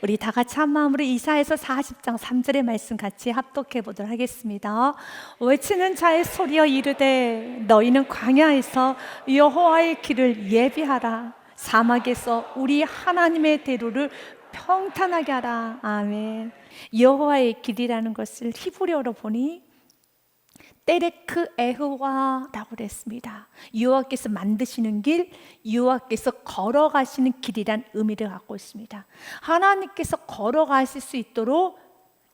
우리 다 같이 한 마음으로 이사야서 40장 3절의 말씀 같이 합독해 보도록 하겠습니다. 외치는 자의 소리여 이르되 너희는 광야에서 여호와의 길을 예비하라. 사막에서 우리 하나님의 대로를 평탄하게 하라. 아멘. 여호와의 길이라는 것을 히브리어로 보니 때레크 에흐와라고 그랬습니다. 여호와께서 만드시는 길, 여호와께서 걸어가시는 길이란 의미를 갖고 있습니다. 하나님께서 걸어가실 수 있도록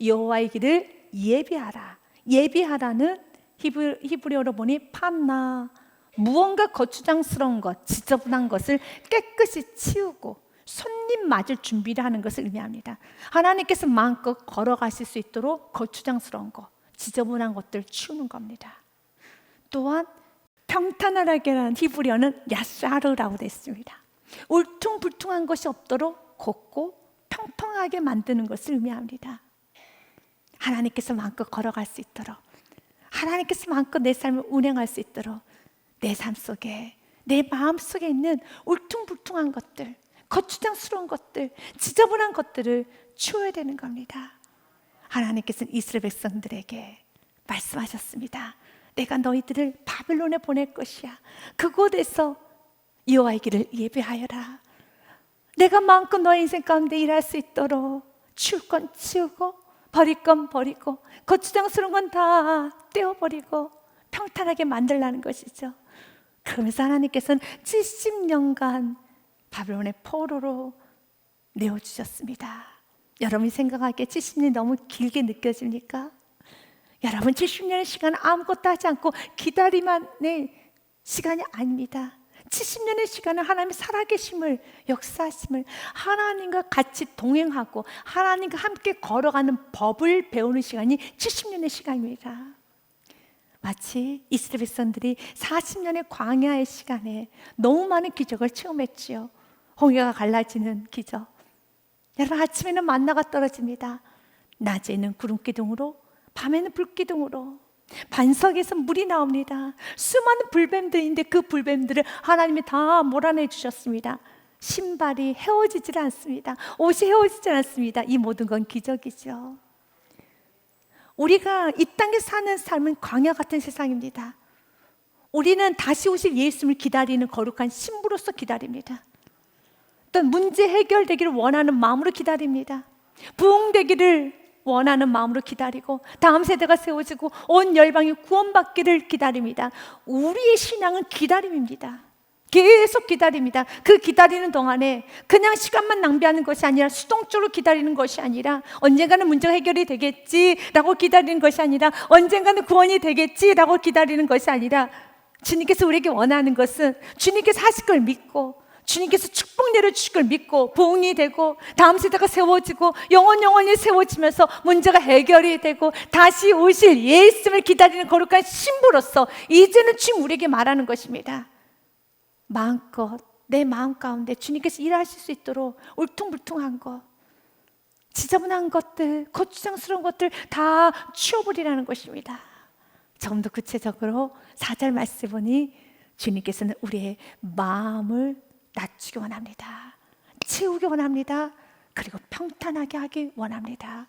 여호와의 길을 예비하라. 예비하라는 히브리어로 보니 판나, 무언가 거추장스러운 것, 지저분한 것을 깨끗이 치우고 손님 맞을 준비를 하는 것을 의미합니다. 하나님께서 마음껏 걸어가실 수 있도록 거추장스러운 것, 지저분한 것들 치우는 겁니다. 또한 평탄하게 하는 히브리어는 야샤르라고 되어 있습니다. 울퉁불퉁한 것이 없도록 곱고 평평하게 만드는 것을 의미합니다. 하나님께서 마음껏 걸어갈 수 있도록, 하나님께서 마음껏 내 삶을 운행할 수 있도록 내 삶 속에, 내 마음 속에 있는 울퉁불퉁한 것들, 거추장스러운 것들, 지저분한 것들을 치워야 되는 겁니다. 하나님께서는 이스라엘 백성들에게 말씀하셨습니다. 내가 너희들을 바벨론에 보낼 것이야. 그곳에서 여호와의 길을 예배하여라. 내가 마음껏 너의 인생 가운데 일할 수 있도록 치울 건 치우고 버릴 건 버리고 거추장스러운 건 다 떼어버리고 평탄하게 만들라는 것이죠. 그러면서 하나님께서는 70년간 바벨론의 포로로 내어주셨습니다. 여러분이 생각하기에 70년이 너무 길게 느껴집니까? 여러분 70년의 시간은 아무것도 하지 않고 기다리만의 시간이 아닙니다. 70년의 시간은 하나님의 살아계심을, 역사하심을, 하나님과 같이 동행하고 하나님과 함께 걸어가는 법을 배우는 시간이 70년의 시간입니다. 마치 이스라엘 백성들이 40년의 광야의 시간에 너무 많은 기적을 체험했지요. 홍해가 갈라지는 기적, 여러분 아침에는 만나가 떨어집니다. 낮에는 구름기둥으로, 밤에는 불기둥으로, 반석에서 물이 나옵니다. 수많은 불뱀들인데 그 불뱀들을 하나님이 다 몰아내 주셨습니다. 신발이 헤어지질 않습니다. 옷이 헤어지질 않습니다. 이 모든 건 기적이죠. 우리가 이 땅에 사는 삶은 광야 같은 세상입니다. 우리는 다시 오실 예수님을 기다리는 거룩한 신부로서 기다립니다. 어떤 문제 해결되기를 원하는 마음으로 기다립니다. 부흥되기를 원하는 마음으로 기다리고 다음 세대가 세워지고 온 열방이 구원받기를 기다립니다. 우리의 신앙은 기다림입니다. 계속 기다립니다. 그 기다리는 동안에 그냥 시간만 낭비하는 것이 아니라 수동적으로 기다리는 것이 아니라 언젠가는 문제가 해결이 되겠지라고 기다리는 것이 아니라 언젠가는 구원이 되겠지라고 기다리는 것이 아니라 주님께서 우리에게 원하는 것은 주님께서 하실 걸 믿고 주님께서 축복 내려주실 걸 믿고 부흥이 되고 다음 세대가 세워지고 영원히 세워지면서 문제가 해결이 되고 다시 오실 예수님을 기다리는 거룩한 신부로서 이제는 지금 우리에게 말하는 것입니다. 마음껏 내 마음 가운데 주님께서 일하실 수 있도록 울퉁불퉁한 것, 지저분한 것들, 거추장스러운 것들 다 치워버리라는 것입니다. 조금 더 구체적으로 4절 말씀 보니 주님께서는 우리의 마음을 낮추기 원합니다. 채우기 원합니다. 그리고 평탄하게 하기 원합니다.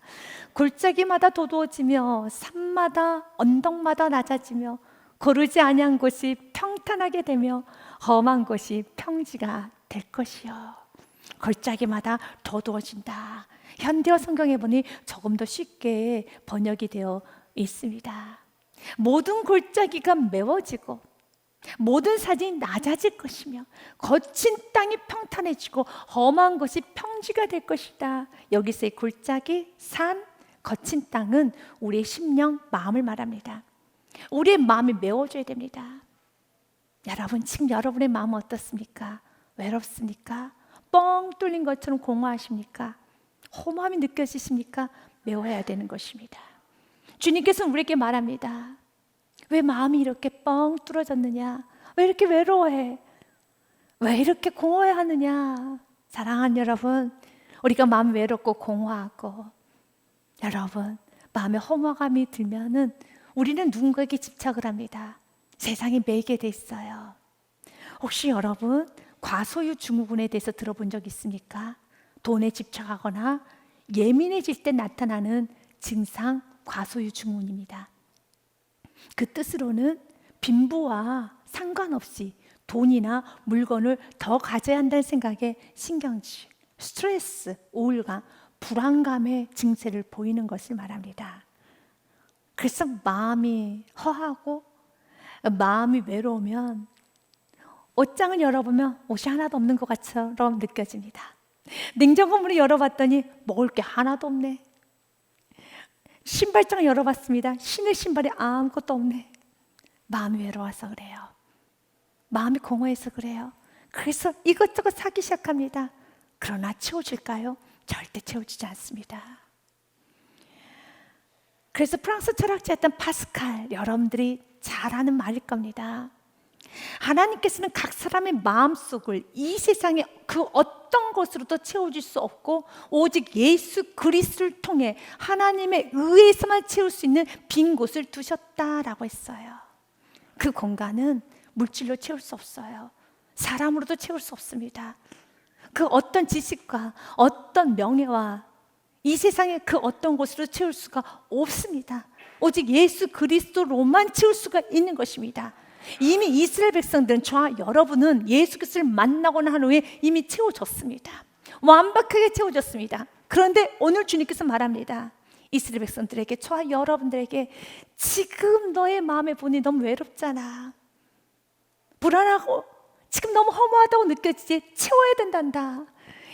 골짜기마다 도두어지며 산마다 언덕마다 낮아지며 고르지 아니한 곳이 평탄하게 되며 험한 곳이 평지가 될 것이요. 골짜기마다 도두어진다. 현대어 성경에 보니 조금 더 쉽게 번역이 되어 있습니다. 모든 골짜기가 메워지고 모든 산이 낮아질 것이며 거친 땅이 평탄해지고 험한 것이 평지가 될 것이다. 여기서의 골짜기, 산, 거친 땅은 우리의 심령, 마음을 말합니다. 우리의 마음이 메워져야 됩니다. 여러분 지금 여러분의 마음은 어떻습니까? 외롭습니까? 뻥 뚫린 것처럼 공허하십니까? 허무함이 느껴지십니까? 메워야 되는 것입니다. 주님께서는 우리에게 말합니다. 왜 마음이 이렇게 뻥 뚫어졌느냐? 왜 이렇게 외로워해? 왜 이렇게 공허해 하느냐? 사랑하는 여러분, 우리가 마음이 외롭고 공허하고 여러분 마음에 허무감이 들면은 우리는 누군가에게 집착을 합니다. 세상이 매이게 돼 있어요. 혹시 여러분 과소유 증후군에 대해서 들어본 적 있습니까? 돈에 집착하거나 예민해질 때 나타나는 증상 과소유 증후군입니다. 그 뜻으로는 빈부와 상관없이 돈이나 물건을 더 가져야 한다는 생각에 신경질, 스트레스, 우울감, 불안감의 증세를 보이는 것을 말합니다. 그래서 마음이 허하고 마음이 외로우면 옷장을 열어보면 옷이 하나도 없는 것처럼 느껴집니다. 냉장고 문을 열어봤더니 먹을 게 하나도 없네. 신발장을 열어봤습니다. 신을 신발이 아무것도 없네. 마음이 외로워서 그래요. 마음이 공허해서 그래요. 그래서 이것저것 사기 시작합니다. 그러나 채워질까요? 절대 채워지지 않습니다. 그래서 프랑스 철학자였던 파스칼, 여러분들이 잘 아는 말일 겁니다. 하나님께서는 각 사람의 마음속을 이 세상의 그 어떤 것으로도 채워줄 수 없고 오직 예수 그리스도를 통해 하나님의 의에서만 채울 수 있는 빈 곳을 두셨다라고 했어요. 그 공간은 물질로 채울 수 없어요. 사람으로도 채울 수 없습니다. 그 어떤 지식과 어떤 명예와 이 세상의 그 어떤 곳으로 채울 수가 없습니다. 오직 예수 그리스도로만 채울 수가 있는 것입니다. 이미 이스라엘 백성들은 저와 여러분은 예수 그리스도를 만나고 난 후에 이미 채워졌습니다. 완벽하게 채워졌습니다. 그런데 오늘 주님께서 말합니다. 이스라엘 백성들에게, 저와 여러분들에게 지금 너의 마음에 보니 너무 외롭잖아. 불안하고 지금 너무 허무하다고 느껴지지? 채워야 된단다.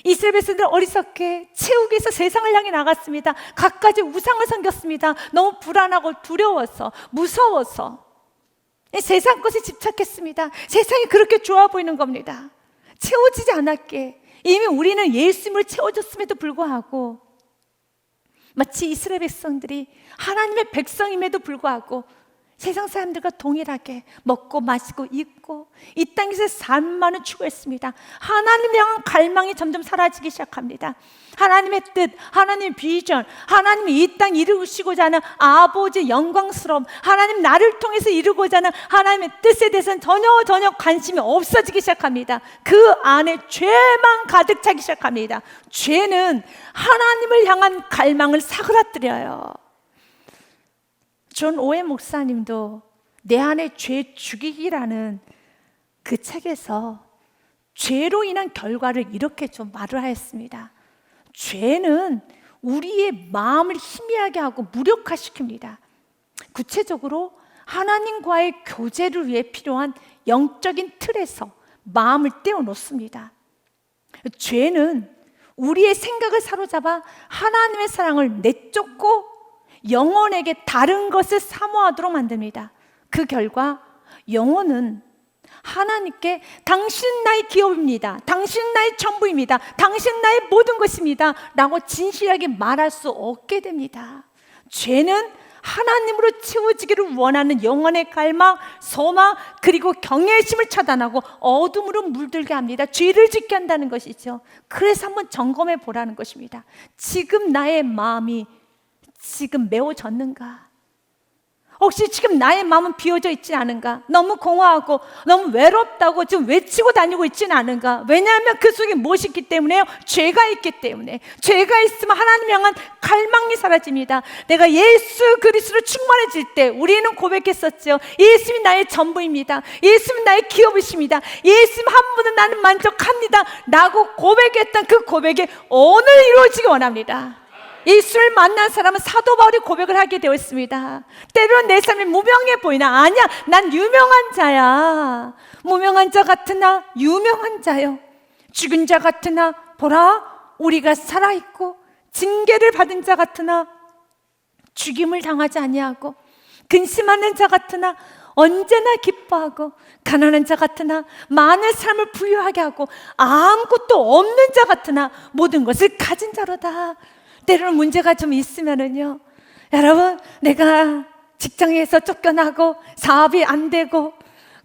이스라엘 백성들은 어리석게 채우기 위해서 세상을 향해 나갔습니다. 갖가지 우상을 섬겼습니다. 너무 불안하고 두려워서, 무서워서 세상 것에 집착했습니다. 세상이 그렇게 좋아 보이는 겁니다. 채워지지 않았기에 이미 우리는 예수님을 채워졌음에도 불구하고 마치 이스라엘 백성들이 하나님의 백성임에도 불구하고 세상 사람들과 동일하게 먹고 마시고 입고 이 땅에서 삶만을 추구했습니다. 하나님을 향한 갈망이 점점 사라지기 시작합니다. 하나님의 뜻, 하나님의 비전, 하나님이 이 땅 이루시고자 하는 아버지의 영광스러움, 하나님 나를 통해서 이루고자 하는 하나님의 뜻에 대해서는 전혀 관심이 없어지기 시작합니다. 그 안에 죄만 가득 차기 시작합니다. 죄는 하나님을 향한 갈망을 사그라뜨려요. 존 오웬 목사님도 내 안에 죄 죽이기라는 그 책에서 죄로 인한 결과를 이렇게 좀 말을 하였습니다. 죄는 우리의 마음을 희미하게 하고 무력화시킵니다. 구체적으로 하나님과의 교제를 위해 필요한 영적인 틀에서 마음을 떼어놓습니다. 죄는 우리의 생각을 사로잡아 하나님의 사랑을 내쫓고 영혼에게 다른 것을 사모하도록 만듭니다. 그 결과 영혼은 하나님께 당신은 나의 기업입니다. 당신은 나의 전부입니다. 당신은 나의 모든 것입니다 라고 진실하게 말할 수 없게 됩니다. 죄는 하나님으로 채워지기를 원하는 영혼의 갈망, 소망, 그리고 경외심을 차단하고 어둠으로 물들게 합니다. 죄를 짓게 한다는 것이죠. 그래서 한번 점검해 보라는 것입니다. 지금 나의 마음이 지금 메워졌는가? 혹시 지금 나의 마음은 비워져 있지 않은가? 너무 공허하고 너무 외롭다고 지금 외치고 다니고 있지는 않은가? 왜냐하면 그 속에 무엇이 있기 때문에요? 죄가 있기 때문에. 죄가 있으면 하나님 향한 갈망이 사라집니다. 내가 예수 그리스도로 충만해질 때 우리는 고백했었죠. 예수님이 나의 전부입니다. 예수님이 나의 기업이십니다. 예수님 한 분은 나는 만족합니다 라고 고백했던 그 고백이 오늘 이루어지기 원합니다. 예수를 만난 사람은 사도 바울이 고백을 하게 되었습니다. 때로는 내 삶이 무명해 보이나 아니야, 난 유명한 자야. 무명한 자 같으나 유명한 자요. 죽은 자 같으나 보라 우리가 살아있고, 징계를 받은 자 같으나 죽임을 당하지 아니하고, 근심하는 자 같으나 언제나 기뻐하고, 가난한 자 같으나 많은 삶을 부유하게 하고, 아무것도 없는 자 같으나 모든 것을 가진 자로다. 때로는 문제가 좀 있으면은요, 여러분, 내가 직장에서 쫓겨나고 사업이 안 되고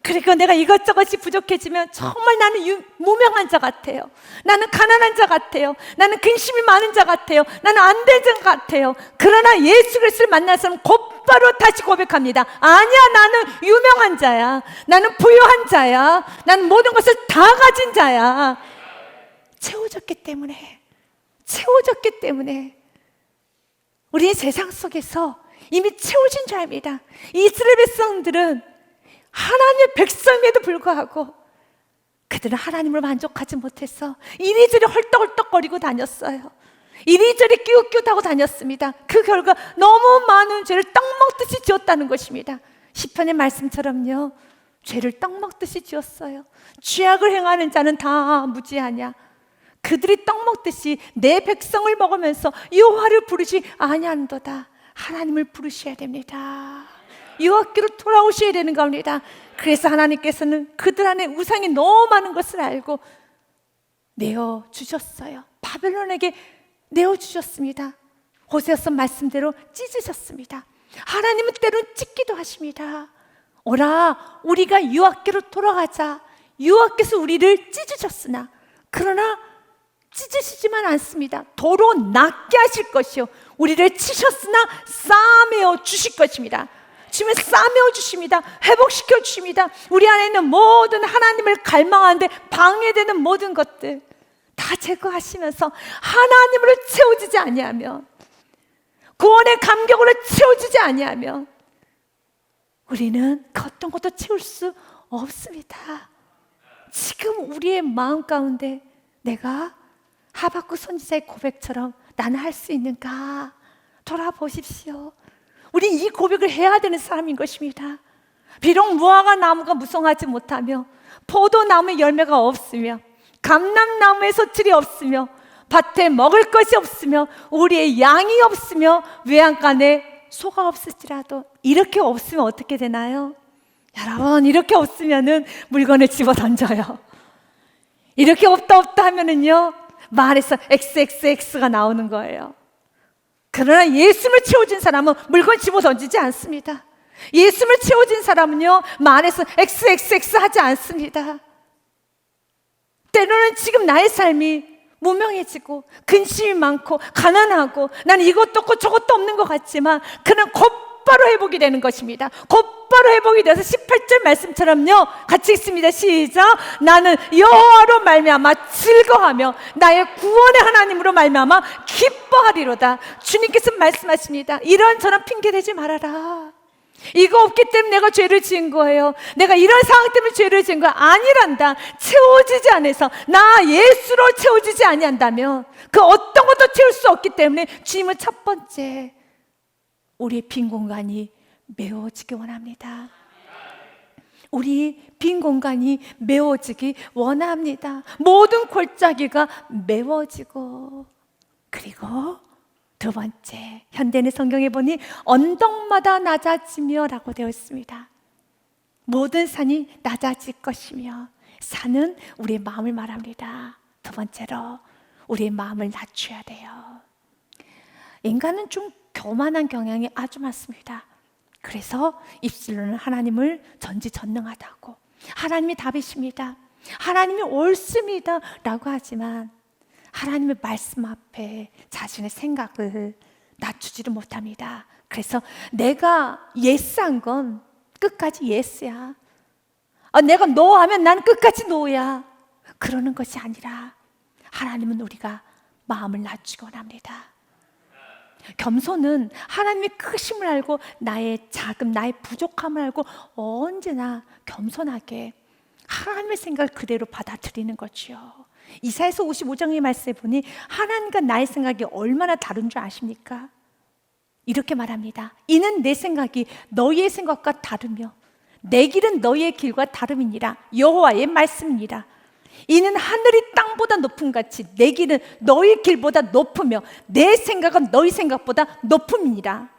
그리고 내가 이것저것이 부족해지면 정말 나는 무명한 자 같아요. 나는 가난한 자 같아요. 나는 근심이 많은 자 같아요. 나는 안 된 자 같아요. 그러나 예수 그리스도를 만난 사람은 곧바로 다시 고백합니다. 아니야, 나는 유명한 자야. 나는 부유한 자야. 나는 모든 것을 다 가진 자야. 채워졌기 때문에. 채워졌기 때문에 우리의 세상 속에서 이미 채워진 자입니다. 이스라엘 백성들은 하나님의 백성임에도 불구하고 그들은 하나님을 만족하지 못해서 이리저리 헐떡헐떡거리고 다녔어요. 이리저리 끼웃끼웃하고 다녔습니다. 그 결과 너무 많은 죄를 떡 먹듯이 지었다는 것입니다. 시편의 말씀처럼요, 죄를 떡 먹듯이 지었어요. 죄악을 행하는 자는 다 무지하냐. 그들이 떡 먹듯이 내 백성을 먹으면서 여호와를 부르지 아니하는도다. 하나님을 부르셔야 됩니다. 여호와께로 돌아오셔야 되는 겁니다. 그래서 하나님께서는 그들 안에 우상이 너무 많은 것을 알고 내어주셨어요. 바벨론에게 내어주셨습니다. 호세아서 말씀대로 찢으셨습니다. 하나님은 때로는 찢기도 하십니다. 오라, 우리가 여호와께로 돌아가자. 여호와께서 우리를 찢으셨으나 그러나 찢으시지만 않습니다. 도로 낫게 하실 것이요, 우리를 치셨으나 싸매어 주실 것입니다. 주면 싸매어 주십니다. 회복시켜 주십니다. 우리 안에 있는 모든 하나님을 갈망하는데 방해되는 모든 것들 다 제거하시면서 하나님으로 채워지지 아니하면, 구원의 감격으로 채워지지 아니하면 우리는 그 어떤 것도 채울 수 없습니다. 지금 우리의 마음 가운데 내가 하박국 선지자의 고백처럼 나는 할 수 있는가 돌아보십시오. 우린 이 고백을 해야 되는 사람인 것입니다. 비록 무화과 나무가 무성하지 못하며 포도나무에 열매가 없으며 감람나무에 소출이 없으며 밭에 먹을 것이 없으며 우리의 양이 없으며 외양간에 소가 없을지라도, 이렇게 없으면 어떻게 되나요? 여러분, 이렇게 없으면은 물건을 집어 던져요. 이렇게 없다 하면은요, 말에서 XXX가 나오는 거예요. 그러나 예수를 채워진 사람은 물건 집어 던지지 않습니다. 예수를 채워진 사람은요, 말에서 XXX 하지 않습니다. 때로는 지금 나의 삶이 무명해지고 근심이 많고 가난하고 나는 이것도 없고 저것도 없는 것 같지만 그는 곧바로 회복이 되는 것입니다. 곧바로 회복이 돼서 18절 말씀처럼요, 같이 읽습니다. 시작. 나는 여호와로 말미암아 즐거워하며 나의 구원의 하나님으로 말미암아 기뻐하리로다. 주님께서 말씀하십니다. 이런저런 핑계대지 말아라. 이거 없기 때문에 내가 죄를 지은 거예요. 내가 이런 상황 때문에 죄를 지은 거 아니란다. 채워지지 않아서 나 예수로 채워지지 아니한다면 그 어떤 것도 채울 수 없기 때문에 주님은 첫 번째 우리의 빈 공간이 메워지기 원합니다. 우리 빈 공간이 메워지기 원합니다. 모든 골짜기가 메워지고, 그리고 두 번째, 현대인의 성경에 보니 언덕마다 낮아지며 라고 되어 있습니다. 모든 산이 낮아질 것이며, 산은 우리의 마음을 말합니다. 두 번째로 우리의 마음을 낮춰야 돼요. 인간은 좀 교만한 경향이 아주 많습니다. 그래서 입술로는 하나님을 전지전능하다고, 하나님이 답이십니다, 하나님이 옳습니다 라고 하지만 하나님의 말씀 앞에 자신의 생각을 낮추지를 못합니다. 그래서 내가 예스한 건 끝까지 예스야, 내가 노하면 난 끝까지 노야, 그러는 것이 아니라 하나님은 우리가 마음을 낮추기 원합니다. 겸손은 하나님의 크심을 알고 나의 작음, 나의 부족함을 알고 언제나 겸손하게 하나님의 생각을 그대로 받아들이는 거지요. 이사야서 55장의 말씀에 보니 하나님과 나의 생각이 얼마나 다른 줄 아십니까? 이렇게 말합니다. 이는 내 생각이 너희의 생각과 다르며 내 길은 너희의 길과 다름이니라. 여호와의 말씀이니라. 이는 하늘이 땅보다 높음 같이 내 길은 너희 길보다 높으며 내 생각은 너희 생각보다 높음이니라.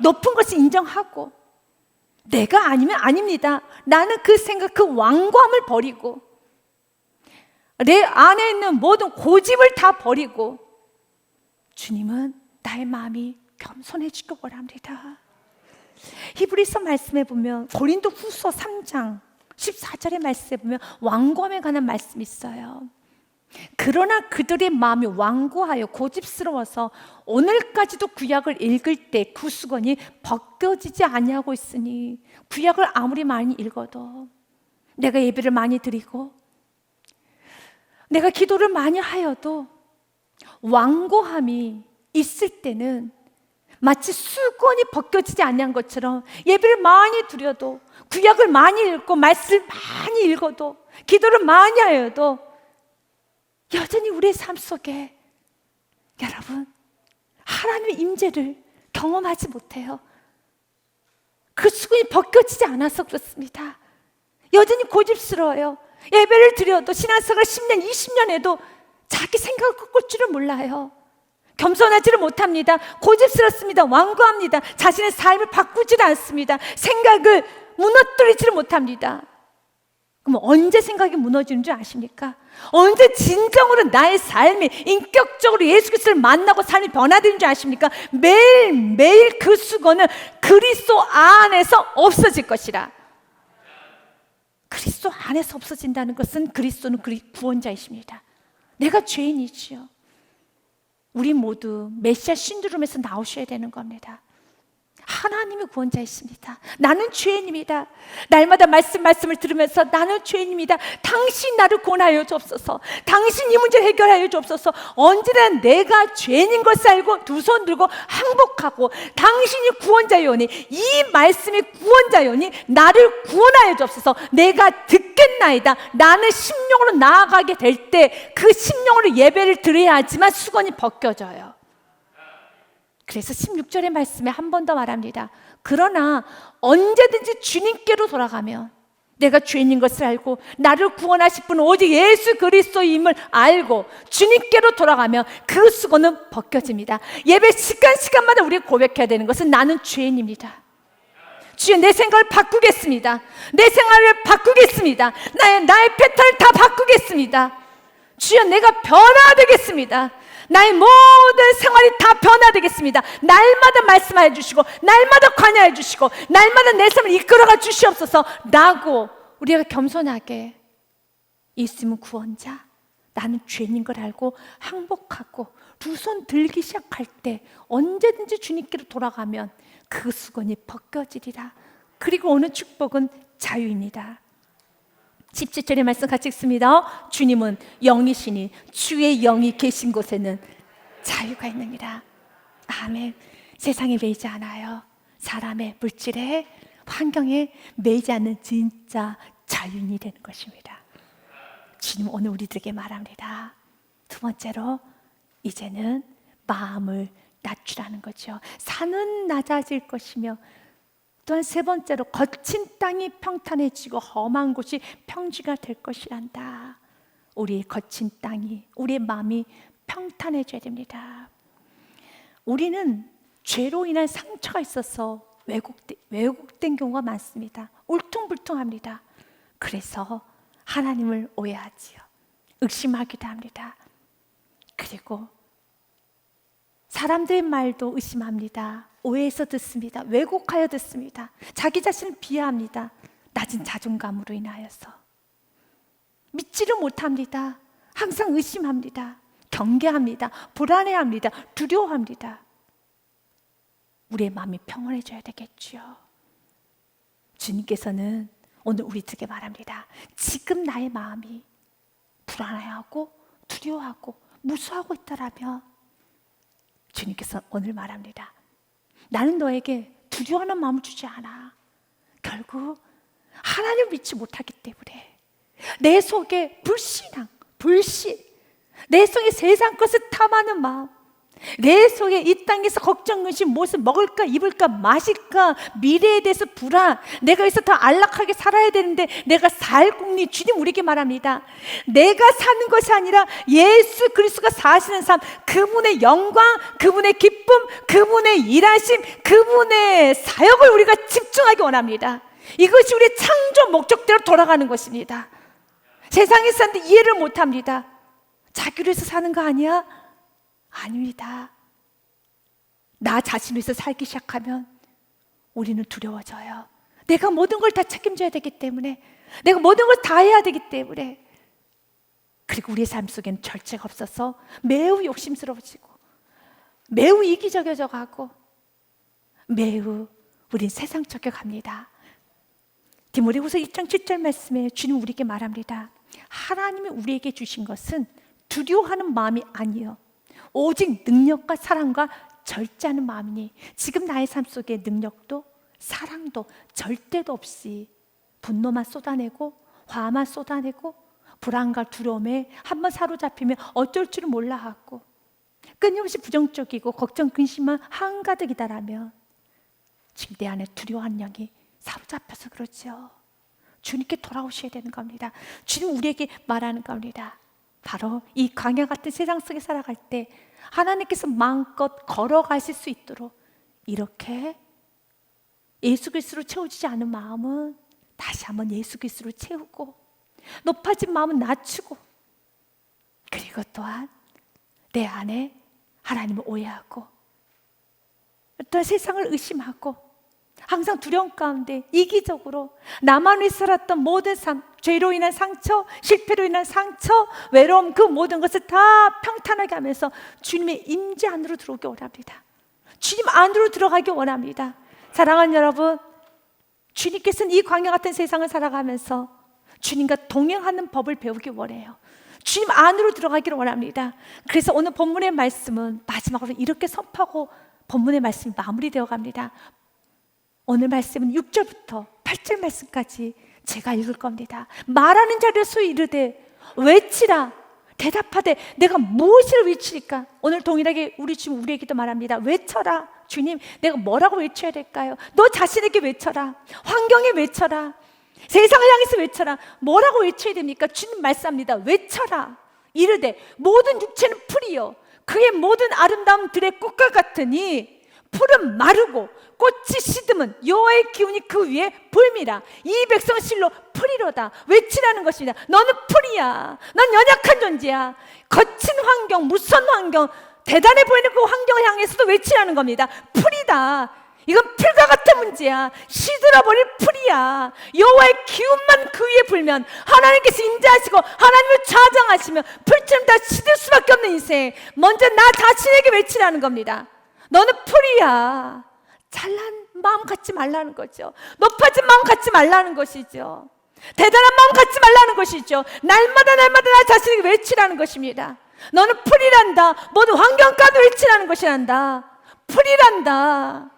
높은 것을 인정하고 내가 아니면 아닙니다. 나는 그 생각, 그 완고함을 버리고 내 안에 있는 모든 고집을 다 버리고 주님은 나의 마음이 겸손해지길 원합니다. 히브리서 말씀에 보면, 고린도 후서 3장 14절의 말씀에 보면 완고함에 관한 말씀이 있어요. 그러나 그들의 마음이 완고하여 고집스러워서 오늘까지도 구약을 읽을 때 그 수건이 벗겨지지 아니하고 있으니, 구약을 아무리 많이 읽어도, 내가 예배를 많이 드리고 내가 기도를 많이 하여도 완고함이 있을 때는 마치 수건이 벗겨지지 않는 것처럼 예배를 많이 드려도, 구약을 많이 읽고 말씀을 많이 읽어도, 기도를 많이 하여도 여전히 우리의 삶 속에 여러분 하나님의 임재를 경험하지 못해요. 그 수건이 벗겨지지 않아서 그렇습니다. 여전히 고집스러워요. 예배를 드려도 신앙생활 10년, 20년 해도 자기 생각을 꺾을 줄을 몰라요. 겸손하지를 못합니다. 고집스럽습니다. 완고합니다. 자신의 삶을 바꾸지를 않습니다. 생각을 무너뜨리지를 못합니다. 그럼 언제 생각이 무너지는 줄 아십니까? 언제 진정으로 나의 삶이 인격적으로 예수 그리스도를 만나고 삶이 변화되는 줄 아십니까? 매일매일 그 수건은 그리스도 안에서 없어질 것이라. 그리스도 안에서 없어진다는 것은 그리스도는 구원자이십니다. 내가 죄인이지요. 우리 모두 메시아 신드롬에서 나오셔야 되는 겁니다. 하나님이 구원자이십니다. 나는 죄인입니다. 날마다 말씀을 들으면서 나는 죄인입니다. 당신 나를 구원하여 주옵소서. 당신 이 문제를 해결하여 주옵소서. 언제나 내가 죄인인 것을 알고 두 손 들고 항복하고 당신이 구원자요니, 이 말씀이 구원자요니 나를 구원하여 주옵소서. 내가 듣겠나이다. 나는 심령으로 나아가게 될 때 그 심령으로 예배를 드려야 하지만 수건이 벗겨져요. 그래서 16절의 말씀에 한 번 더 말합니다. 그러나 언제든지 주님께로 돌아가면, 내가 죄인인 것을 알고 나를 구원하실 분은 오직 예수 그리스도임을 알고 주님께로 돌아가면 그 수건은 벗겨집니다. 예배 시간마다 우리가 고백해야 되는 것은 나는 죄인입니다. 주여, 내 생각을 바꾸겠습니다. 내 생활을 바꾸겠습니다. 나의 패턴을 다 바꾸겠습니다. 주여, 내가 변화되겠습니다. 나의 모든 생활이 다 변화되겠습니다. 날마다 말씀하여 주시고, 날마다 관여해 주시고, 날마다 내 삶을 이끌어가 주시옵소서. 라고 우리가 겸손하게 있으면 구원자, 나는 죄인인 걸 알고 항복하고 두 손 들기 시작할 때 언제든지 주님께로 돌아가면 그 수건이 벗겨지리라. 그리고 오늘 축복은 자유입니다. 17절의 말씀 같이 읽습니다. 주님은 영이시니 주의 영이 계신 곳에는 자유가 있느니라. 아멘. 세상에 매이지 않아요. 사람의 물질에, 환경에 매이지 않는 진짜 자유인이 되는 것입니다. 주님 오늘 우리들에게 말합니다. 두 번째로 이제는 마음을 낮추라는 거죠. 산은 낮아질 것이며, 또한 세 번째로 거친 땅이 평탄해지고 험한 곳이 평지가 될 것이란다. 우리의 거친 땅이, 우리의 마음이 평탄해져야 됩니다. 우리는 죄로 인한 상처가 있어서 왜곡된 경우가 많습니다. 울퉁불퉁합니다. 그래서 하나님을 오해하지요. 의심하기도 합니다. 그리고 사람들의 말도 의심합니다. 오해해서 듣습니다. 왜곡하여 듣습니다. 자기 자신을 비하합니다. 낮은 자존감으로 인하여서 믿지를 못합니다. 항상 의심합니다. 경계합니다. 불안해합니다. 두려워합니다. 우리의 마음이 평온해져야 되겠죠. 주님께서는 오늘 우리에게 말합니다. 지금 나의 마음이 불안해하고 두려워하고 무서워하고 있다라면 주님께서 오늘 말합니다. 나는 너에게 두려워하는 마음을 주지 않아. 결국 하나님을 믿지 못하기 때문에 내 속에 불신앙, 불신, 내 속에 세상 것을 탐하는 마음, 내 속에 이 땅에서 걱정, 의심, 무엇을 먹을까, 입을까, 마실까, 미래에 대해서 불안, 내가 여기서 더 안락하게 살아야 되는데 내가 살 궁리. 주님 우리에게 말합니다. 내가 사는 것이 아니라 예수 그리스도가 사시는 삶, 그분의 영광, 그분의 기쁨, 그분의 일하심, 그분의 사역을 우리가 집중하기 원합니다. 이것이 우리의 창조 목적대로 돌아가는 것입니다. 세상에 사는데 이해를 못합니다. 자기를 위해서 사는 거 아니야? 아닙니다. 나 자신을 위해서 살기 시작하면 우리는 두려워져요. 내가 모든 걸 다 책임져야 되기 때문에, 내가 모든 걸 다 해야 되기 때문에, 그리고 우리의 삶 속에는 절제가 없어서 매우 욕심스러워지고 매우 이기적이져 가고 매우 우린 세상적에 갑니다. 디모데후서 2장 7절 말씀에 주님 우리에게 말합니다. 하나님이 우리에게 주신 것은 두려워하는 마음이 아니요 오직 능력과 사랑과 절제하는 마음이니 지금 나의 삶 속에 능력도 사랑도 절대도 없이 분노만 쏟아내고 화만 쏟아내고 불안과 두려움에 한번 사로잡히면 어쩔 줄을 몰라 하고 끊임없이 부정적이고 걱정 근심만 한가득이다라면 지금 내 안에 두려워하는 영이 사로잡혀서 그렇죠. 주님께 돌아오셔야 되는 겁니다. 주님 우리에게 말하는 겁니다. 바로 이 광야 같은 세상 속에 살아갈 때 하나님께서 마음껏 걸어가실 수 있도록 이렇게 예수 그리스도로 채워지지 않은 마음은 다시 한번 예수 그리스도로 채우고 높아진 마음은 낮추고 그리고 또한 내 안에 하나님을 오해하고 또 세상을 의심하고 항상 두려움 가운데 이기적으로 나만 위해 살았던 모든 삶, 죄로 인한 상처, 실패로 인한 상처, 외로움 그 모든 것을 다 평탄하게 하면서 주님의 임재 안으로 들어오기 원합니다. 주님 안으로 들어가기 원합니다. 사랑하는 여러분, 주님께서는 이 광야 같은 세상을 살아가면서 주님과 동행하는 법을 배우기 원해요. 주님 안으로 들어가기를 원합니다. 그래서 오늘 본문의 말씀은 마지막으로 이렇게 선포하고 본문의 말씀이 마무리되어 갑니다. 오늘 말씀은 6절부터 8절 말씀까지 제가 읽을 겁니다. 말하는 자를 소위 이르되 외치라 대답하되 내가 무엇을 외칠까? 오늘 동일하게 우리 주님 우리에게도 말합니다. 외쳐라. 주님 내가 뭐라고 외쳐야 될까요? 너 자신에게 외쳐라. 환경에 외쳐라. 세상을 향해서 외쳐라. 뭐라고 외쳐야 됩니까? 주님 말씀합니다. 외쳐라. 이르되 모든 육체는 풀이요 그의 모든 아름다움 들의 꽃과 같으니 풀은 마르고 꽃이 시듬은 여호와의 기운이 그 위에 불미라. 이 백성 실로 풀이로다. 외치라는 것입니다. 너는 풀이야. 넌 연약한 존재야. 거친 환경, 무선 환경, 대단해 보이는 그 환경을 향해서도 외치라는 겁니다. 풀이다. 이건 풀과 같은 문제야. 시들어버릴 풀이야. 여호와의 기운만 그 위에 불면 하나님께서 임재하시고 하나님을 좌정하시며 풀처럼 다 시들 수밖에 없는 인생. 먼저 나 자신에게 외치라는 겁니다. 너는 풀이야. 잘난 마음 갖지 말라는 거죠. 높아진 마음 갖지 말라는 것이죠. 대단한 마음 갖지 말라는 것이죠. 날마다 나 자신에게 외치라는 것입니다. 너는 풀이란다. 모든 환경 가운데 외치라는 것이란다. 풀이란다.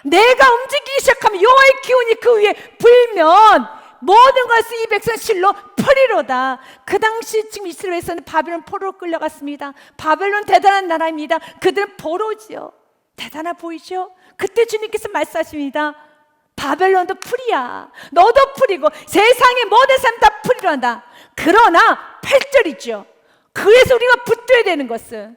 내가 움직이기 시작하면 여호와의 기운이 그 위에 불면 모든 것을 이 백성 실로 풀이로다. 그 당시 지금 이스라엘에서는 바벨론 포로로 끌려갔습니다. 바벨론 대단한 나라입니다. 그들은 포로지요. 대단해 보이죠? 그때 주님께서 말씀하십니다. 바벨론도 풀이야. 너도 풀이고 세상의 모든 사람 다 풀이로 한다. 그러나 8절이죠. 그래서 우리가 붙들어야 되는 것은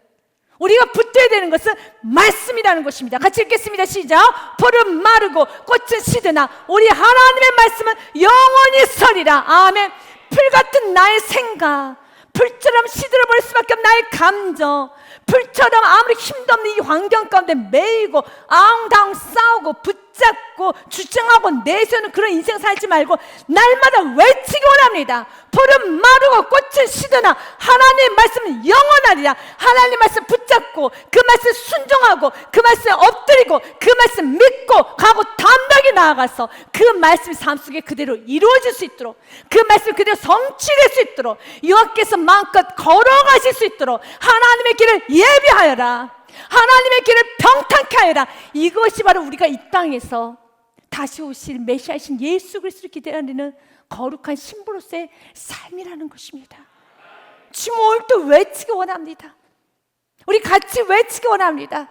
말씀이라는 것입니다. 같이 읽겠습니다. 시작. 풀은 마르고 꽃은 시드나 우리 하나님의 말씀은 영원히 서리라. 아멘. 풀 같은 나의 생각, 풀처럼 시들어버릴 수밖에 없는 나의 감정, 풀처럼 아무리 힘도 없는 이 환경 가운데 매이고 앙당 싸우고 붙잡고 주장하고 내세우는 그런 인생 살지 말고 날마다 외치기 원합니다. 풀은 마르고 꽃은 시드나 하나님의 말씀은 영원하리라. 하나님 말씀 붙잡고 그 말씀 순종하고 그 말씀에 엎드리고 그 말씀 믿고 가고 담대하게 나아가서 그 말씀이 삶 속에 그대로 이루어질 수 있도록 그 말씀이 그대로 성취될 수 있도록 여호와께서 마음껏 걸어가실 수 있도록 하나님의 길을 예비하여라. 하나님의 길을 평탄케 하여라. 이것이 바로 우리가 이 땅에서 다시 오실 메시아이신 예수 그리스도를 기대하는 거룩한 신부로서의 삶이라는 것입니다. 지금 오늘 또 외치기 원합니다. 우리 같이 외치기 원합니다.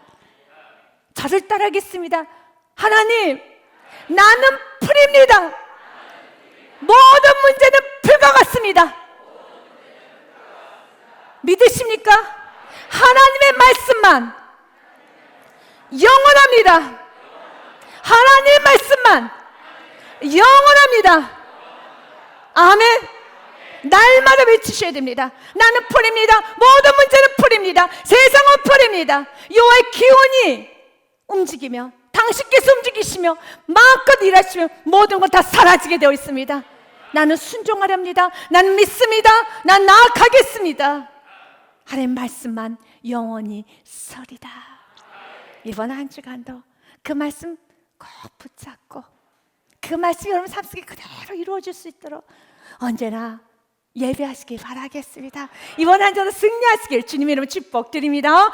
저를 따라하겠습니다. 하나님, 나는 풀입니다. 모든 문제는 풀과 같습니다. 믿으십니까? 하나님의 말씀만 영원합니다. 하나님의 말씀만 영원합니다. 아멘. 날마다 외치셔야 됩니다. 나는 풀입니다. 모든 문제는 풀입니다. 세상은 풀입니다. 여호와의 기운이 움직이며 당신께서 움직이시며 마음껏 일하시며 모든 건 다 사라지게 되어 있습니다. 나는 순종하렵니다. 나는 믿습니다. 난 나아가겠습니다. 하나님 말씀만 영원히 서리다. 이번 한 주간도 그 말씀 꼭 붙잡고 그 말씀이 여러분 삶 속에 그대로 이루어질 수 있도록 언제나 예배하시길 바라겠습니다. 이번 한 주도 승리하시길 주님의 이름으로 축복드립니다.